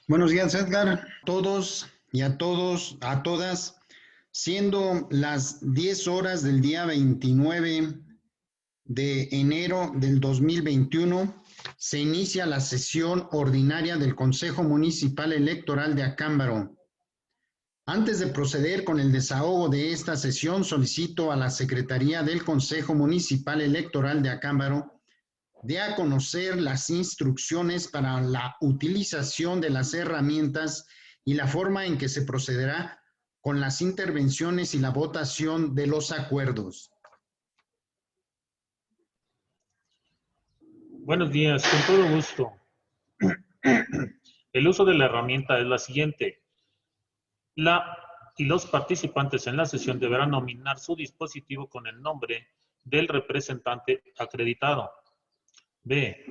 Buenos días, Edgar. Todos y a todos, a todas, siendo las 10 horas del día 29 de enero del 2021, se inicia la sesión ordinaria del Consejo Municipal Electoral de Acámbaro. Antes de proceder con el desahogo de esta sesión, solicito a la Secretaría del Consejo Municipal Electoral de Acámbaro dé a conocer las instrucciones para la utilización de las herramientas y la forma en que se procederá con las intervenciones y la votación de los acuerdos. Buenos días, con todo gusto. El uso de la herramienta es la siguiente. La y los participantes en la sesión deberán nominar su dispositivo con el nombre del representante acreditado. B.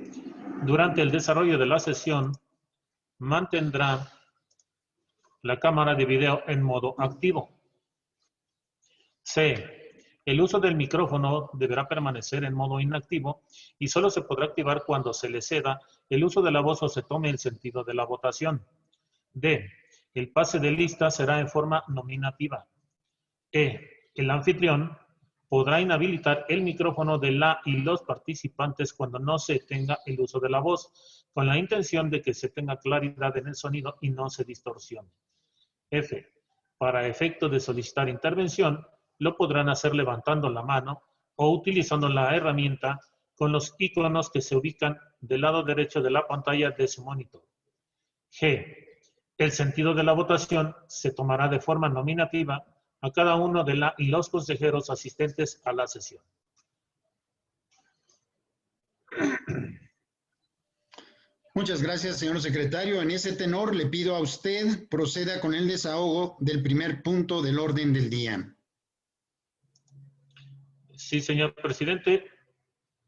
Durante el desarrollo de la sesión, mantendrá la cámara de video en modo activo. C. El uso del micrófono deberá permanecer en modo inactivo y solo se podrá activar cuando se le ceda el uso de la voz o se tome el sentido de la votación. D. El pase de lista será en forma nominativa. E. El anfitrión podrá inhabilitar el micrófono de la y los participantes cuando no se tenga el uso de la voz, con la intención de que se tenga claridad en el sonido y no se distorsione. F. Para efecto de solicitar intervención, lo podrán hacer levantando la mano o utilizando la herramienta con los iconos que se ubican del lado derecho de la pantalla de su monitor. G. El sentido de la votación se tomará de forma nominativa a cada uno de la y los consejeros asistentes a la sesión. Muchas gracias, señor secretario. En ese tenor, le pido a usted proceda con el desahogo del primer punto del orden del día. Sí, señor presidente.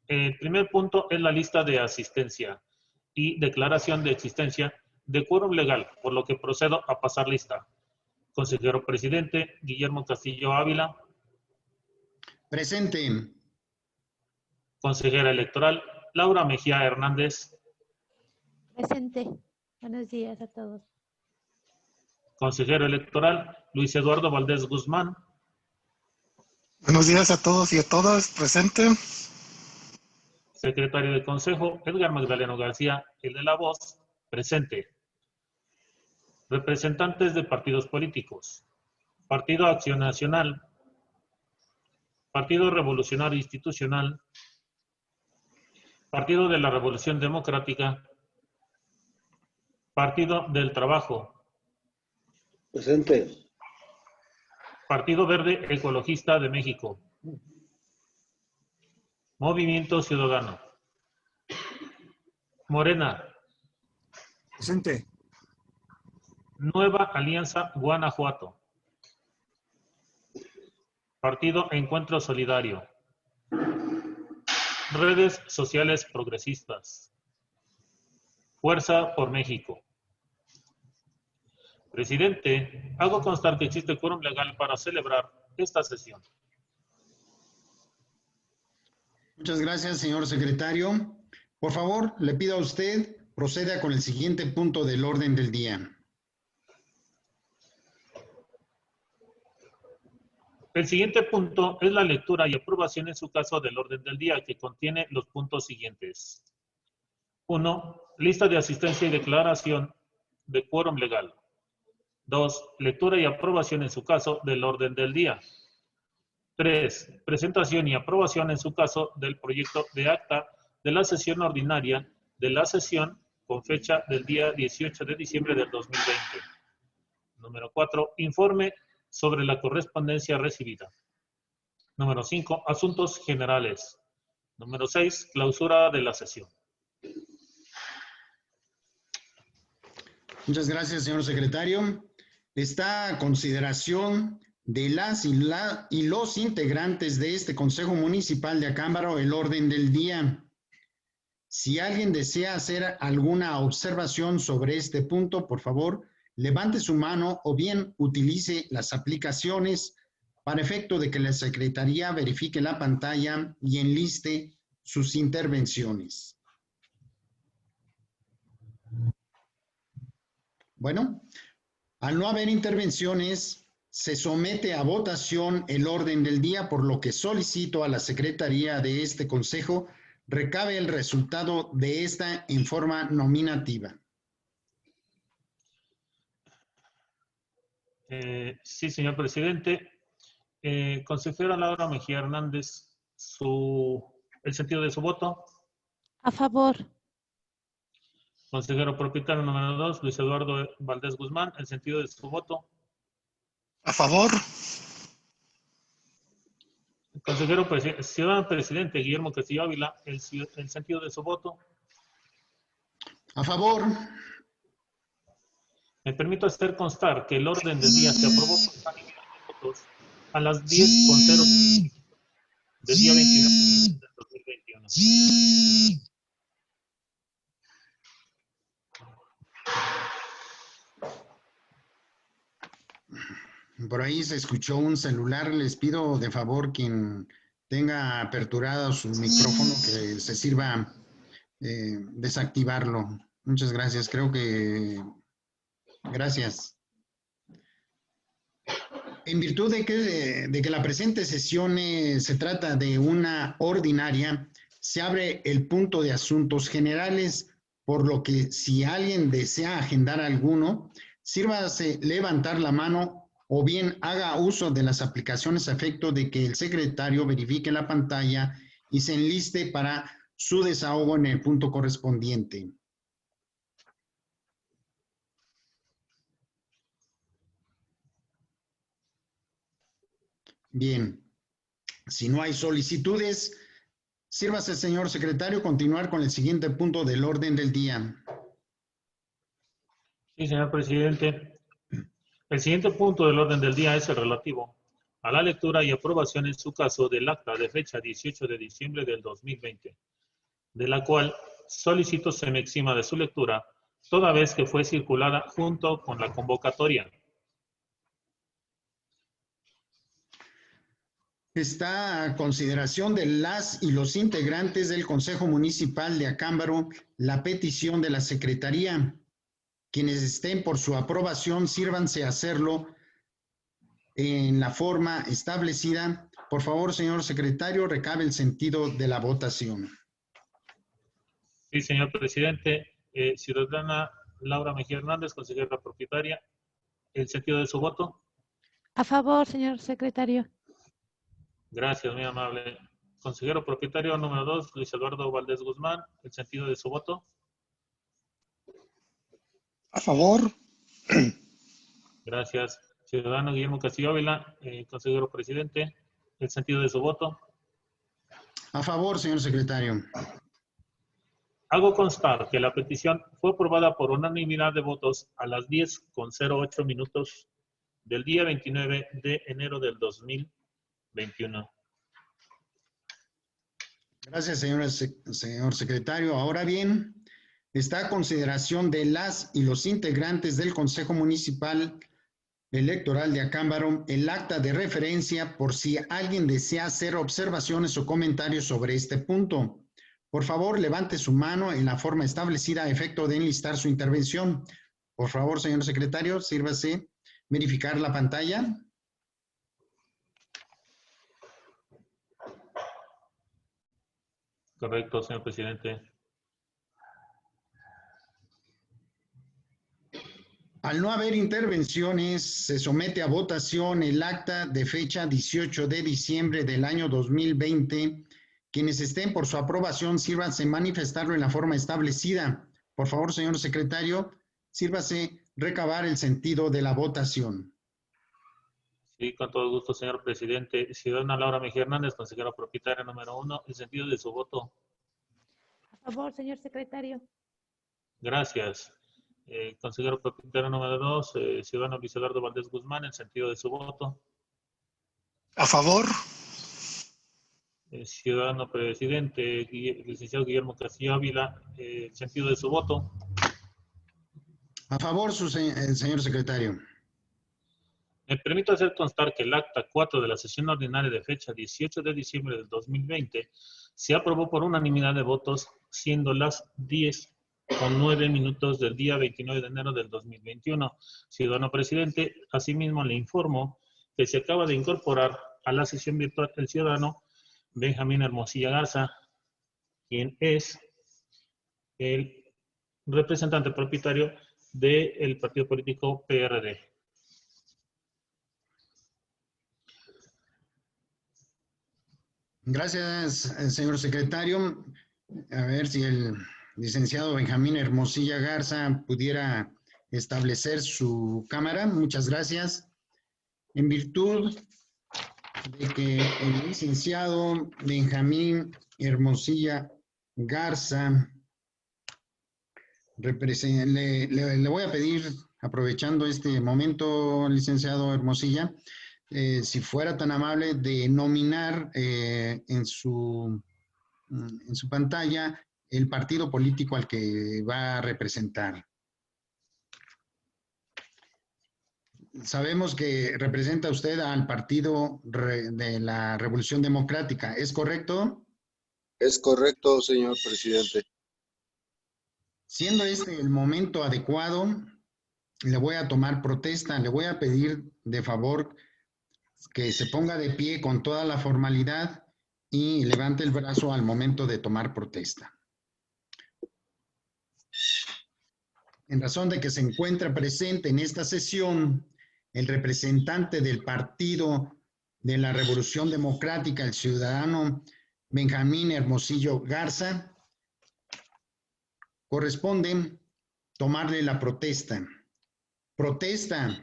El primer punto es la lista de asistencia y declaración de existencia de quórum legal, por lo que procedo a pasar lista. Consejero presidente, Guillermo Castillo Ávila. Presente. Consejera electoral, Laura Mejía Hernández. Presente. Buenos días a todos. Consejero electoral, Luis Eduardo Valdés Guzmán. Buenos días a todos y a todas. Presente. Secretario de Consejo, Edgar Magdaleno García, el de la voz. Presente. Representantes de partidos políticos. Partido Acción Nacional. Partido Revolucionario Institucional. Partido de la Revolución Democrática. Partido del Trabajo. Presente. Partido Verde Ecologista de México. Movimiento Ciudadano. Morena. Presente. Nueva Alianza Guanajuato. Partido Encuentro Solidario. Redes Sociales Progresistas. Fuerza por México. Presidente, hago constar que existe quórum legal para celebrar esta sesión. Muchas gracias, señor secretario. Por favor, le pido a usted proceda con el siguiente punto del orden del día. El siguiente punto es la lectura y aprobación en su caso del orden del día, que contiene los puntos siguientes. 1. Lista de asistencia y declaración de quórum legal. 2. Lectura y aprobación en su caso del orden del día. 3. Presentación y aprobación en su caso del proyecto de acta de la sesión ordinaria de la sesión con fecha del día 18 de diciembre del 2020. Número 4. Informe sobre la correspondencia recibida. Número 5. Asuntos generales. Número 6. Clausura de la sesión. Muchas gracias, señor secretario. Está a consideración de las y los integrantes de este Consejo Municipal de Acámbaro el orden del día. Si alguien desea hacer alguna observación sobre este punto, por favor, levante su mano o bien utilice las aplicaciones para efecto de que la Secretaría verifique la pantalla y enliste sus intervenciones. Bueno, al no haber intervenciones, se somete a votación el orden del día, por lo que solicito a la Secretaría de este Consejo recabe el resultado de esta en forma nominativa. Sí, señor presidente. Consejera Laura Mejía Hernández, el sentido de su voto. A favor. Consejero propietario número 2, Luis Eduardo Valdés Guzmán, el sentido de su voto. A favor. Consejero ciudadano presidente Guillermo Castillo Ávila, el sentido de su voto. A favor. Me permito hacer constar que el orden del día se aprobó por unanimidad de votos a las 10:00 del día 29 del 2021. Por ahí se escuchó un celular. Les pido de favor quien tenga aperturado su micrófono que se sirva desactivarlo. Muchas gracias. Creo que... Gracias. En virtud de que la presente sesión se trata de una ordinaria, se abre el punto de asuntos generales, por lo que si alguien desea agendar alguno, sírvase levantar la mano o bien haga uso de las aplicaciones a efecto de que el secretario verifique la pantalla y se enliste para su desahogo en el punto correspondiente. Bien, si no hay solicitudes, sírvase, señor secretario, continuar con el siguiente punto del orden del día. Sí, señor presidente. El siguiente punto del orden del día es el relativo a la lectura y aprobación en su caso del acta de fecha 18 de diciembre del 2020, de la cual solicito se me exima de su lectura, toda vez que fue circulada junto con la convocatoria. Está a consideración de las y los integrantes del Consejo Municipal de Acámbaro la petición de la Secretaría. Quienes estén por su aprobación, sírvanse a hacerlo en la forma establecida. Por favor, señor secretario, recabe el sentido de la votación. Sí, señor presidente. Ciudadana Laura Mejía Hernández, consejera propietaria, ¿el sentido de su voto? A favor, señor secretario. Gracias, muy amable. Consejero propietario número 2, Luis Eduardo Valdés Guzmán, ¿el sentido de su voto? A favor. Gracias. Ciudadano Guillermo Castillo Ávila, consejero presidente, ¿el sentido de su voto? A favor, señor secretario. Hago constar que la petición fue aprobada por unanimidad de votos a las 10:08 del día 29 de enero del 2021. Gracias, señor secretario. Ahora bien, está a consideración de las y los integrantes del Consejo Municipal Electoral de Acámbaro el acta de referencia por si alguien desea hacer observaciones o comentarios sobre este punto. Por favor, levante su mano en la forma establecida a efecto de enlistar su intervención. Por favor, señor secretario, sírvase verificar la pantalla. Correcto, señor presidente. Al no haber intervenciones, se somete a votación el acta de fecha 18 de diciembre del año 2020. Quienes estén por su aprobación, sírvanse manifestarlo en la forma establecida. Por favor, señor secretario, sírvase recabar el sentido de la votación. Sí, con todo gusto, señor presidente. Ciudadana Laura Mejía Hernández, consejera propietaria número 1, ¿el sentido de su voto? A favor, señor secretario. Gracias. Consejero propietario número 2, ciudadano Luis Eduardo Valdés Guzmán, ¿el sentido de su voto? A favor. Ciudadano presidente, licenciado Guillermo Castillo Ávila, ¿el sentido de su voto? A favor, señor secretario. Me permito hacer constar que el acta 4 de la sesión ordinaria de fecha 18 de diciembre del 2020 se aprobó por unanimidad de votos, siendo las 10 con 9 minutos del día 29 de enero del 2021. Ciudadano presidente, asimismo le informo que se acaba de incorporar a la sesión virtual el ciudadano Benjamín Hermosilla Garza, quien es el representante propietario del partido político PRD. Gracias, señor secretario. A ver si el licenciado Benjamín Hermosilla Garza pudiera establecer su cámara. Muchas gracias. En virtud de que el licenciado Benjamín Hermosilla Garza le voy a pedir, aprovechando este momento, licenciado Hermosilla, si fuera tan amable de nominar en su pantalla el partido político al que va a representar. Sabemos que representa usted al Partido de la Revolución Democrática, ¿es correcto? Es correcto, señor presidente. Siendo este el momento adecuado, le voy a tomar protesta, le voy a pedir de favor que se ponga de pie con toda la formalidad y levante el brazo al momento de tomar protesta. En razón de que se encuentra presente en esta sesión el representante del Partido de la Revolución Democrática, el ciudadano Benjamín Hermosillo Garza, corresponde tomarle la protesta. Protesta,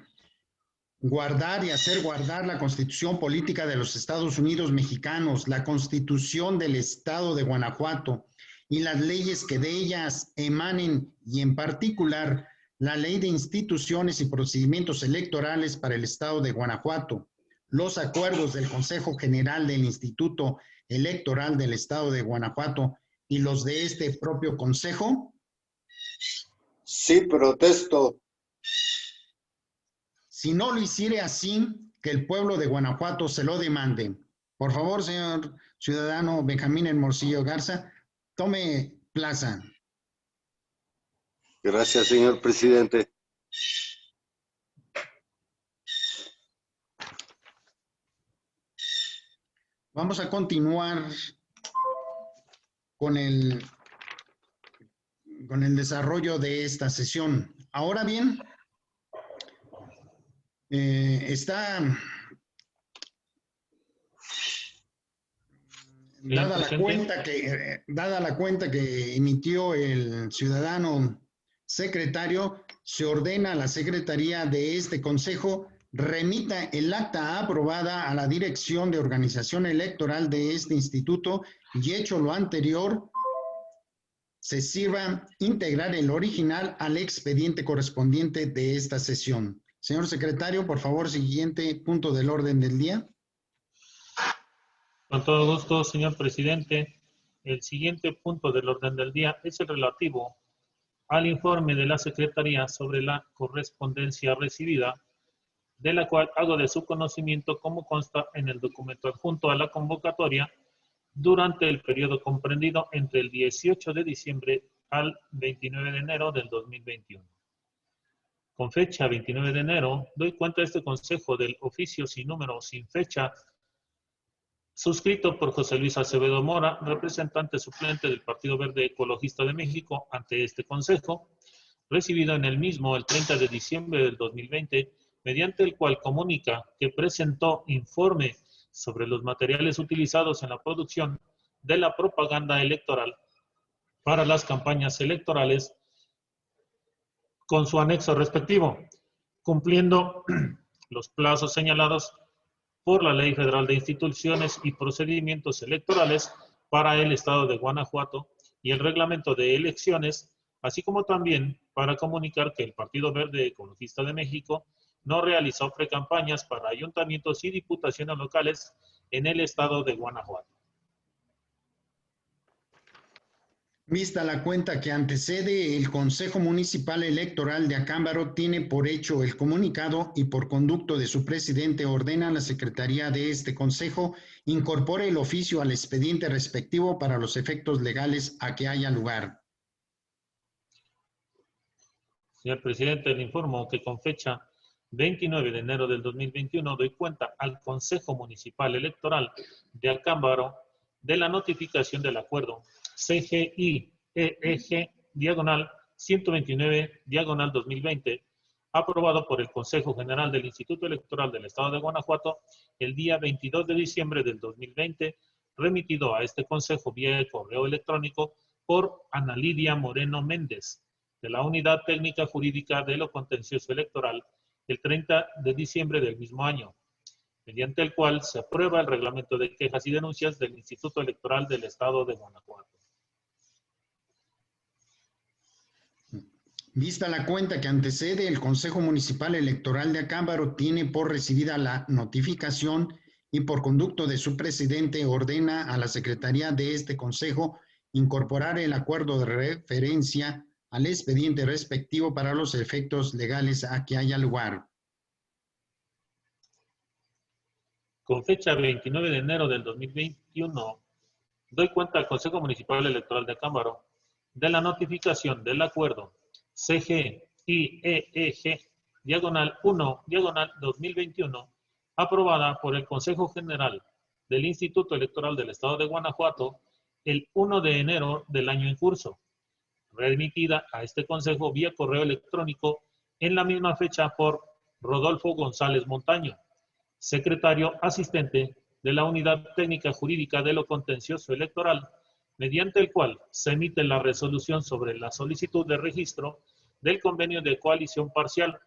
guardar y hacer guardar la Constitución Política de los Estados Unidos Mexicanos, la Constitución del Estado de Guanajuato y las leyes que de ellas emanen, y en particular la Ley de Instituciones y Procedimientos Electorales para el Estado de Guanajuato, los acuerdos del Consejo General del Instituto Electoral del Estado de Guanajuato y los de este propio Consejo. Sí, protesto. Si no lo hiciere así, que el pueblo de Guanajuato se lo demande. Por favor, señor ciudadano Benjamín Hermosillo Garza, tome plaza. Gracias, señor presidente. Vamos a continuar con el desarrollo de esta sesión. Ahora bien, dada la cuenta que emitió el ciudadano secretario, se ordena a la Secretaría de este Consejo remita el acta aprobada a la Dirección de Organización Electoral de este instituto y, hecho lo anterior, se sirva integrar el original al expediente correspondiente de esta sesión. Señor secretario, por favor, siguiente punto del orden del día. Con todo gusto, señor presidente. El siguiente punto del orden del día es el relativo al informe de la Secretaría sobre la correspondencia recibida, de la cual hago de su conocimiento como consta en el documento adjunto a la convocatoria durante el periodo comprendido entre el 18 de diciembre al 29 de enero del 2021. Con fecha 29 de enero, doy cuenta a este Consejo del oficio sin número, sin fecha, suscrito por José Luis Acevedo Mora, representante suplente del Partido Verde Ecologista de México ante este Consejo, recibido en el mismo el 30 de diciembre del 2020, mediante el cual comunica que presentó informe sobre los materiales utilizados en la producción de la propaganda electoral para las campañas electorales con su anexo respectivo, cumpliendo los plazos señalados por la Ley Federal de Instituciones y Procedimientos Electorales para el Estado de Guanajuato y el Reglamento de Elecciones, así como también para comunicar que el Partido Verde Ecologista de México no realizó precampañas para ayuntamientos y diputaciones locales en el Estado de Guanajuato. Vista la cuenta que antecede, el Consejo Municipal Electoral de Acámbaro tiene por hecho el comunicado y por conducto de su presidente ordena a la Secretaría de este Consejo incorpore el oficio al expediente respectivo para los efectos legales a que haya lugar. Señor presidente, le informo que con fecha 29 de enero del 2021 doy cuenta al Consejo Municipal Electoral de Acámbaro de la notificación del acuerdo CGI-EEG diagonal 129 diagonal 2020 aprobado por el Consejo General del Instituto Electoral del Estado de Guanajuato el día 22 de diciembre del 2020, remitido a este Consejo vía correo electrónico por Ana Lidia Moreno Méndez, de la Unidad Técnica Jurídica de lo Contencioso Electoral, el 30 de diciembre del mismo año, mediante el cual se aprueba el reglamento de quejas y denuncias del Instituto Electoral del Estado de Guanajuato. Vista la cuenta que antecede, el Consejo Municipal Electoral de Acámbaro tiene por recibida la notificación y por conducto de su presidente ordena a la Secretaría de este Consejo incorporar el acuerdo de referencia al expediente respectivo para los efectos legales a que haya lugar. Con fecha 29 de enero del 2021, doy cuenta al Consejo Municipal Electoral de Acámbaro de la notificación del acuerdo CGI-EEG diagonal 1 diagonal 2021 aprobada por el Consejo General del Instituto Electoral del Estado de Guanajuato el 1 de enero del año en curso, remitida a este Consejo vía correo electrónico en la misma fecha por Rodolfo González Montaño, secretario asistente de la Unidad Técnica Jurídica de lo Contencioso Electoral, mediante el cual se emite la resolución sobre la solicitud de registro del convenio de coalición parcial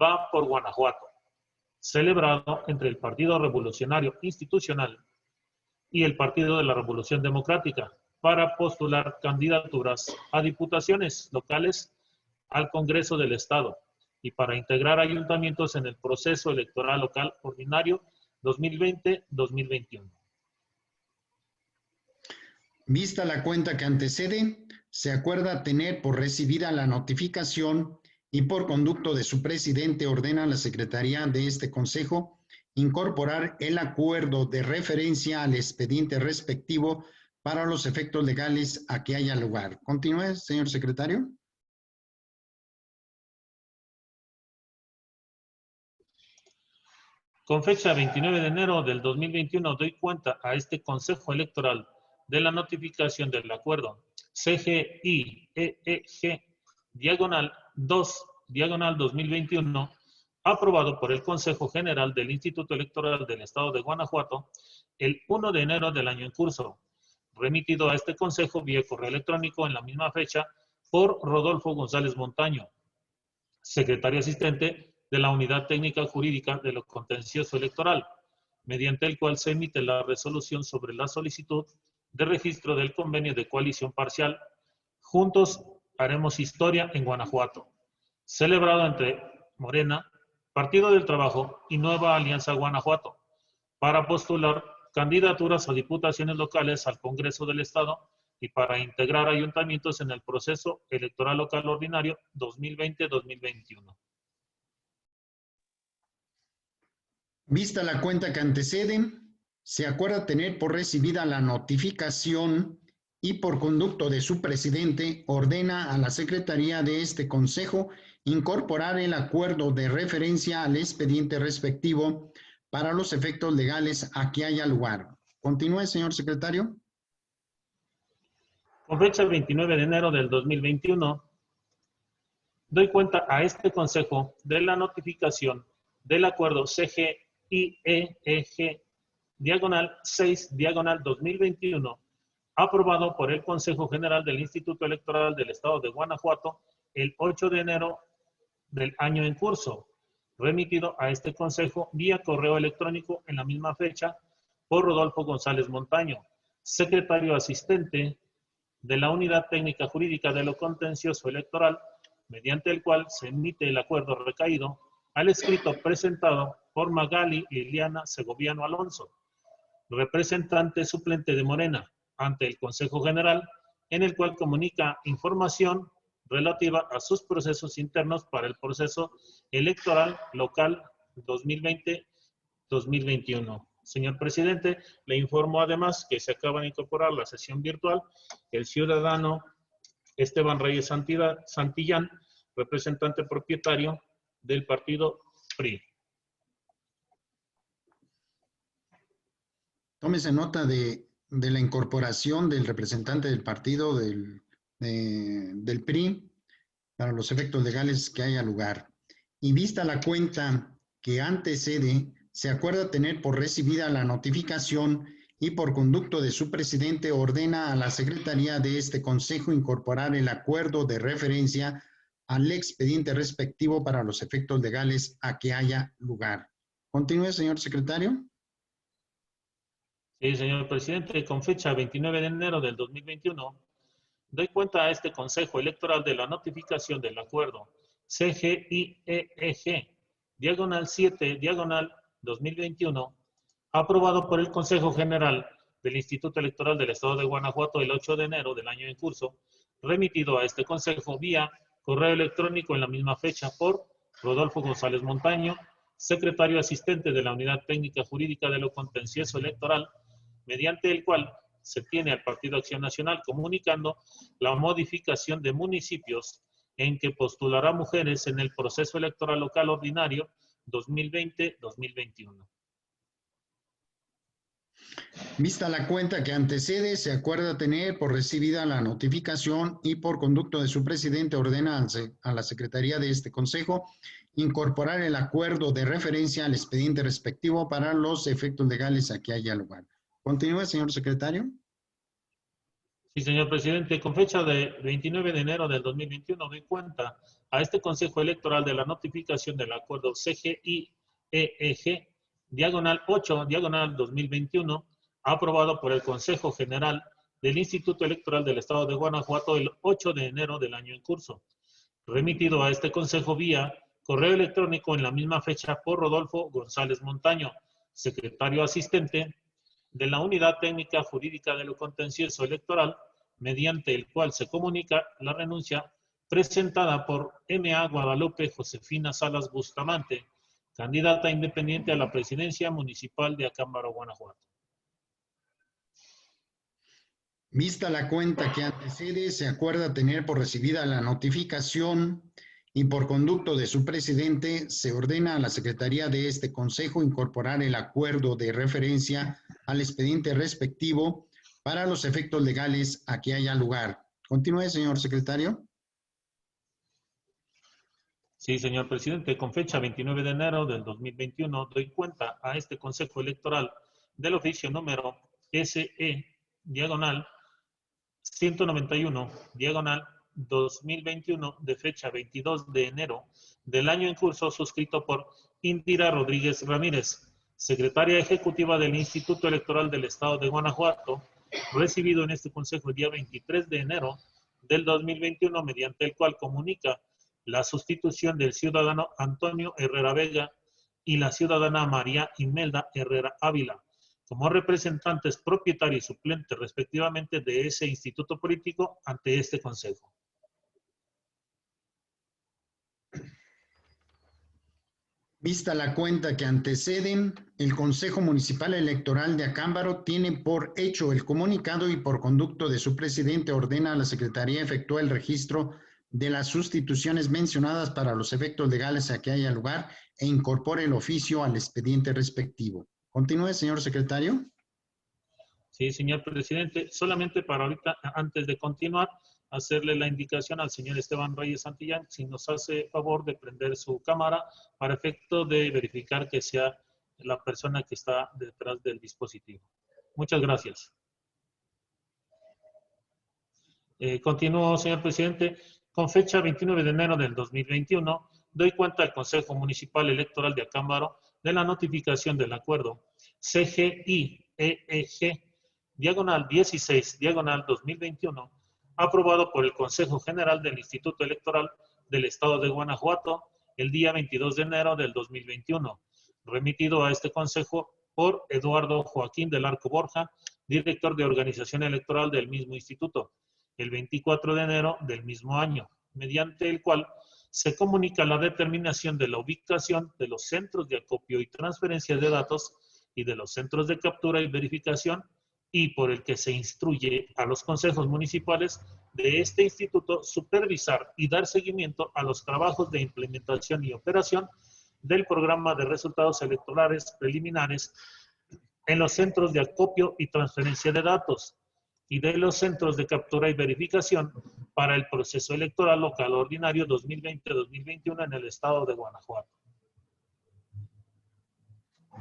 Va por Guanajuato, celebrado entre el Partido Revolucionario Institucional y el Partido de la Revolución Democrática para postular candidaturas a diputaciones locales al Congreso del Estado y para integrar ayuntamientos en el proceso electoral local ordinario 2020-2021. Vista la cuenta que antecede, se acuerda tener por recibida la notificación y por conducto de su presidente ordena a la Secretaría de este Consejo incorporar el acuerdo de referencia al expediente respectivo para los efectos legales a que haya lugar. Continúe, señor secretario. Con fecha 29 de enero del 2021 doy cuenta a este Consejo Electoral de la notificación del acuerdo CGI-EEG diagonal 2 diagonal 2021 aprobado por el Consejo General del Instituto Electoral del Estado de Guanajuato el 1 de enero del año en curso, remitido a este Consejo vía correo electrónico en la misma fecha por Rodolfo González Montaño, secretario asistente de la Unidad Técnica Jurídica de lo Contencioso Electoral, mediante el cual se emite la resolución sobre la solicitud de registro del convenio de coalición parcial Juntos Haremos Historia en Guanajuato, celebrado entre Morena, Partido del Trabajo y Nueva Alianza Guanajuato, para postular candidaturas a diputaciones locales al Congreso del Estado y para integrar ayuntamientos en el proceso electoral local ordinario 2020-2021. Vista la cuenta que antecede, se acuerda tener por recibida la notificación y por conducto de su presidente ordena a la Secretaría de este Consejo incorporar el acuerdo de referencia al expediente respectivo para los efectos legales a que haya lugar. Continúe, señor secretario. Con fecha 29 de enero del 2021, doy cuenta a este Consejo de la notificación del acuerdo CGI-EEG diagonal 6 diagonal 2021 aprobado por el Consejo General del Instituto Electoral del Estado de Guanajuato el 8 de enero del año en curso, remitido a este Consejo vía correo electrónico en la misma fecha por Rodolfo González Montaño, secretario asistente de la Unidad Técnica Jurídica de lo Contencioso Electoral, mediante el cual se emite el acuerdo recaído al escrito presentado por Magali Liliana Segoviano Alonso, representante suplente de Morena, ante el Consejo General, en el cual comunica información relativa a sus procesos internos para el proceso electoral local 2020-2021. Señor presidente, le informo además que se acaba de incorporar la sesión virtual el ciudadano Esteban Reyes Santillán, representante propietario del partido PRI. Tómese nota de la incorporación del representante del partido del PRI para los efectos legales que haya lugar. Y vista la cuenta que antecede, se acuerda tener por recibida la notificación y por conducto de su presidente ordena a la Secretaría de este Consejo incorporar el acuerdo de referencia al expediente respectivo para los efectos legales a que haya lugar. Continúe, señor secretario. Sí, señor presidente, con fecha 29 de enero del 2021, doy cuenta a este Consejo Electoral de la notificación del acuerdo CGIEEG, diagonal 7, diagonal 2021, aprobado por el Consejo General del Instituto Electoral del Estado de Guanajuato el 8 de enero del año en curso, remitido a este Consejo vía correo electrónico en la misma fecha por Rodolfo González Montaño, secretario asistente de la Unidad Técnica Jurídica de lo Contencioso Electoral, mediante el cual se tiene al Partido Acción Nacional comunicando la modificación de municipios en que postulará mujeres en el proceso electoral local ordinario 2020-2021. Vista la cuenta que antecede, se acuerda tener por recibida la notificación y por conducto de su presidente ordena a la Secretaría de este Consejo incorporar el acuerdo de referencia al expediente respectivo para los efectos legales a que haya lugar. Continúe, señor secretario. Sí, señor presidente, con fecha de 29 de enero del 2021 doy cuenta a este Consejo Electoral de la notificación del acuerdo CGIEEG, diagonal 8, diagonal 2021, aprobado por el Consejo General del Instituto Electoral del Estado de Guanajuato el 8 de enero del año en curso, remitido a este Consejo vía correo electrónico en la misma fecha por Rodolfo González Montaño, secretario asistente de la Unidad Técnica Jurídica de lo Contencioso Electoral, mediante el cual se comunica la renuncia presentada por M.A. Guadalupe Josefina Salas Bustamante, candidata independiente a la presidencia municipal de Acámbaro, Guanajuato. Vista la cuenta que antecede, se acuerda tener por recibida la notificación y por conducto de su presidente, se ordena a la Secretaría de este Consejo incorporar el acuerdo de referencia al expediente respectivo para los efectos legales a que haya lugar. Continúe, señor secretario. Sí, señor presidente, con fecha 29 de enero del 2021 doy cuenta a este Consejo Electoral del oficio número SE, diagonal 191, diagonal 2021, de fecha 22 de enero del año en curso, suscrito por Indira Rodríguez Ramírez, secretaria ejecutiva del Instituto Electoral del Estado de Guanajuato, recibido en este Consejo el día 23 de enero del 2021, mediante el cual comunica la sustitución del ciudadano Antonio Herrera Vega y la ciudadana María Imelda Herrera Ávila como representantes propietarios y suplentes respectivamente de ese instituto político ante este Consejo. Vista la cuenta que anteceden, el Consejo Municipal Electoral de Acámbaro tiene por hecho el comunicado y por conducto de su presidente ordena a la Secretaría efectuar el registro de las sustituciones mencionadas para los efectos legales a que haya lugar e incorpore el oficio al expediente respectivo. Continúe, señor secretario. Sí, señor presidente. Solamente para ahorita, antes de continuar, hacerle la indicación al señor Esteban Reyes Santillán, si nos hace favor de prender su cámara para efecto de verificar que sea la persona que está detrás del dispositivo. Muchas gracias. Continúo, señor presidente. Con fecha 29 de enero del 2021, doy cuenta al Consejo Municipal Electoral de Acámbaro de la notificación del acuerdo CGIEEG, diagonal 16, diagonal 2021, aprobado por el Consejo General del Instituto Electoral del Estado de Guanajuato el día 22 de enero del 2021, remitido a este Consejo por Eduardo Joaquín del Arco Borja, director de organización electoral del mismo instituto, el 24 de enero del mismo año, mediante el cual se comunica la determinación de la ubicación de los centros de acopio y transferencia de datos y de los centros de captura y verificación y por el que se instruye a los consejos municipales de este instituto supervisar y dar seguimiento a los trabajos de implementación y operación del programa de resultados electorales preliminares en los centros de acopio y transferencia de datos y de los centros de captura y verificación para el proceso electoral local ordinario 2020-2021 en el estado de Guanajuato.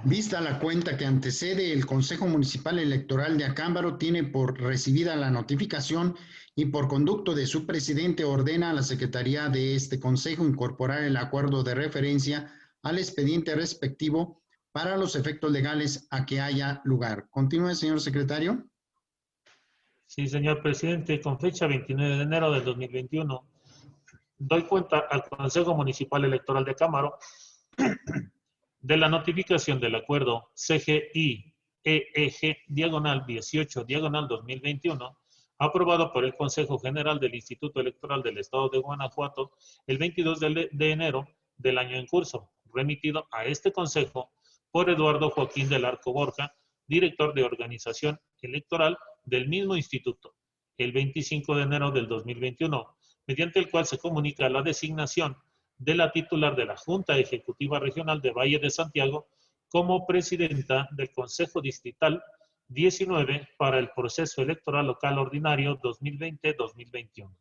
Vista la cuenta que antecede, el Consejo Municipal Electoral de Acámbaro tiene por recibida la notificación y por conducto de su presidente ordena a la Secretaría de este Consejo incorporar el acuerdo de referencia al expediente respectivo para los efectos legales a que haya lugar. Continúe, señor secretario. Sí, señor presidente, con fecha 29 de enero del 2021, doy cuenta al Consejo Municipal Electoral de Acámbaro de la notificación del acuerdo CGI-EEG-18-2021, aprobado por el Consejo General del Instituto Electoral del Estado de Guanajuato el 22 de enero del año en curso, remitido a este Consejo por Eduardo Joaquín del Arco Borja, director de organización electoral del mismo instituto, el 25 de enero del 2021, mediante el cual se comunica la designación de la titular de la Junta Ejecutiva Regional de Valle de Santiago como presidenta del Consejo Distrital 19 para el proceso electoral local ordinario 2020-2021.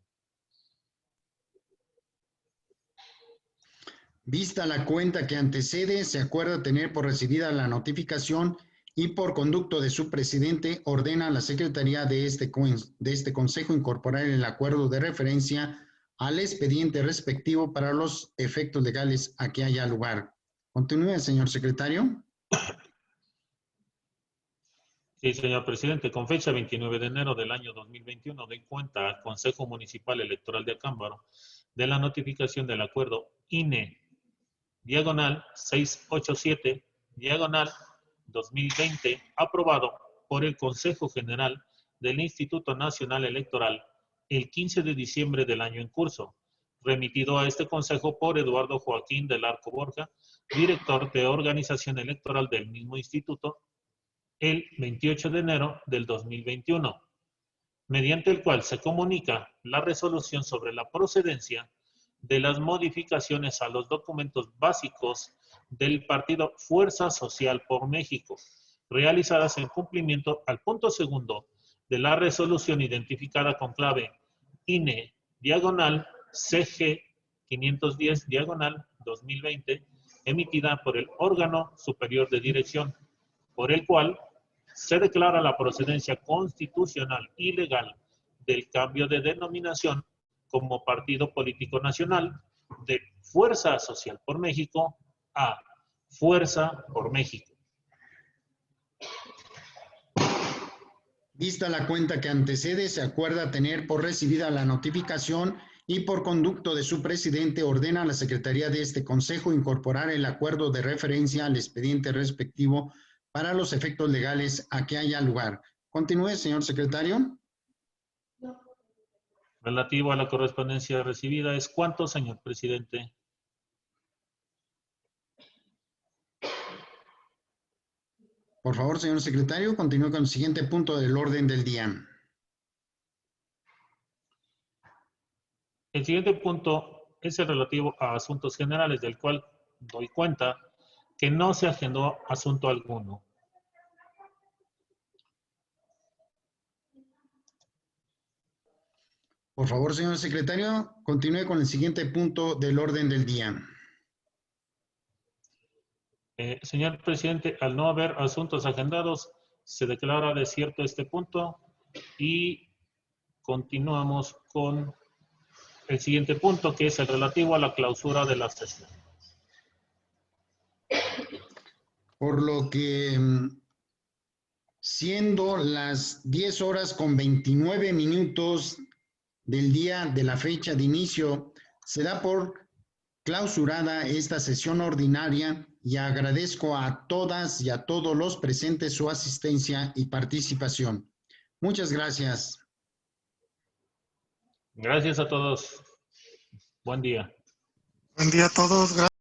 Vista la cuenta que antecede, se acuerda tener por recibida la notificación y por conducto de su presidente ordena a la Secretaría de este Consejo incorporar el acuerdo de referencia al expediente respectivo para los efectos legales a que haya lugar. Continúe, señor secretario. Sí, señor presidente, con fecha 29 de enero del año 2021, doy cuenta al Consejo Municipal Electoral de Acámbaro de la notificación del acuerdo INE, diagonal 687, diagonal 2020, aprobado por el Consejo General del Instituto Nacional Electoral el 15 de diciembre del año en curso, remitido a este Consejo por Eduardo Joaquín del Arco Borja, director de organización electoral del mismo instituto, el 28 de enero del 2021, mediante el cual se comunica la resolución sobre la procedencia de las modificaciones a los documentos básicos del partido Fuerza Social por México, realizadas en cumplimiento al punto segundo de la resolución identificada con clave INE, diagonal CG 510, diagonal 2020, emitida por el órgano superior de dirección, por el cual se declara la procedencia constitucional y legal del cambio de denominación como partido político nacional de Fuerza Social por México a Fuerza por México. Vista la cuenta que antecede, se acuerda tener por recibida la notificación y por conducto de su presidente ordena a la Secretaría de este Consejo incorporar el acuerdo de referencia al expediente respectivo para los efectos legales a que haya lugar. Continúe, señor secretario. Relativo a la correspondencia recibida, ¿es cuánto, señor presidente? Por favor, señor secretario, continúe con el siguiente punto del orden del día. El siguiente punto es el relativo a asuntos generales, del cual doy cuenta que no se agendó asunto alguno. Por favor, señor secretario, continúe con el siguiente punto del orden del día. Señor presidente, al no haber asuntos agendados, se declara desierto este punto y continuamos con el siguiente punto, que es el relativo a la clausura de la sesión. Por lo que, siendo las 10:29 del día de la fecha de inicio, se da por clausurada esta sesión ordinaria y agradezco a todas y a todos los presentes su asistencia y participación. Muchas gracias. Gracias a todos. Buen día. Buen día a todos. Gracias.